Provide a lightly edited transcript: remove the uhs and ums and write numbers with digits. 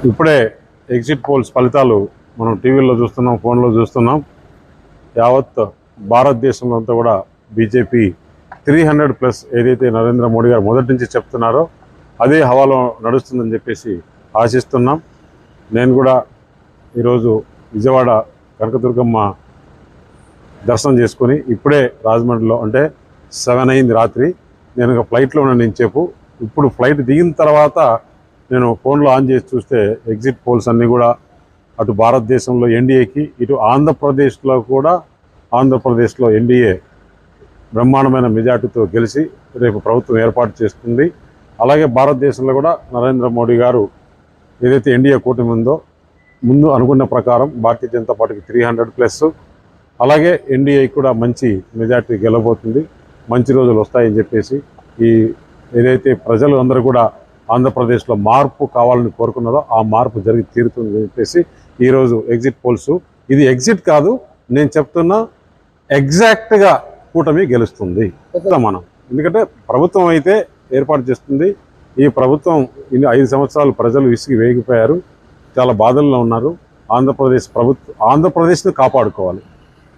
ఇప్పుడే exit polls ఫలితాలు మనం టీవీలో చూస్తున్నాం, ఫోన్లో చూస్తున్నాం. యావత్ భారతదేశంలో అంతా కూడా బీజేపీ 300+ ఏదైతే నరేంద్ర మోడీ గారు మొదటి నుంచి చెప్తున్నారో అదే హవాలో నడుస్తుందని చెప్పేసి ఆశిస్తున్నాం. నేను కూడా ఈరోజు విజయవాడ కనకదుర్గమ్మ దర్శనం చేసుకొని ఇప్పుడే రాజమండ్రిలో, అంటే 7 అయింది రాత్రి. నేను ఒక ఫ్లైట్లో ఉన్నాను నేను చెప్పు. ఇప్పుడు ఫ్లైట్ దిగిన తర్వాత నేను ఫోన్లో ఆన్ చేసి చూస్తే ఎగ్జిట్ పోల్స్ అన్నీ కూడా అటు భారతదేశంలో ఎన్డీఏకి, ఇటు ఆంధ్రప్రదేశ్లో ఎన్డీఏ బ్రహ్మాండమైన మెజార్టీతో గెలిచి రేపు ప్రభుత్వం ఏర్పాటు చేస్తుంది. అలాగే భారతదేశంలో కూడా నరేంద్ర మోడీ గారు ఏదైతే ఎన్డీఏ కూటమి ఉందో ముందు అనుకున్న ప్రకారం భారతీయ జనతా పార్టీకి 300+, అలాగే ఎన్డీఏకి కూడా మంచి మెజార్టీ గెలవబోతుంది. మంచి రోజులు వస్తాయని చెప్పేసి ఈ ఏదైతే ప్రజలు అందరూ కూడా ఆంధ్రప్రదేశ్లో మార్పు కావాలని కోరుకున్నారో ఆ మార్పు జరిగి తీరుతుందని చెప్పేసి ఈరోజు ఎగ్జిట్ పోల్స్, ఇది ఎగ్జిట్ కాదు, నేను చెప్తున్నా ఎగ్జాక్ట్గా కూటమి గెలుస్తుంది మనం. ఎందుకంటే ప్రభుత్వం అయితే ఏర్పాటు చేస్తుంది. ఈ ప్రభుత్వం 5 సంవత్సరాలు ప్రజలు విసిగి వేగిపోయారు, చాలా బాధల్లో ఉన్నారు. ఆంధ్రప్రదేశ్ని కాపాడుకోవాలి.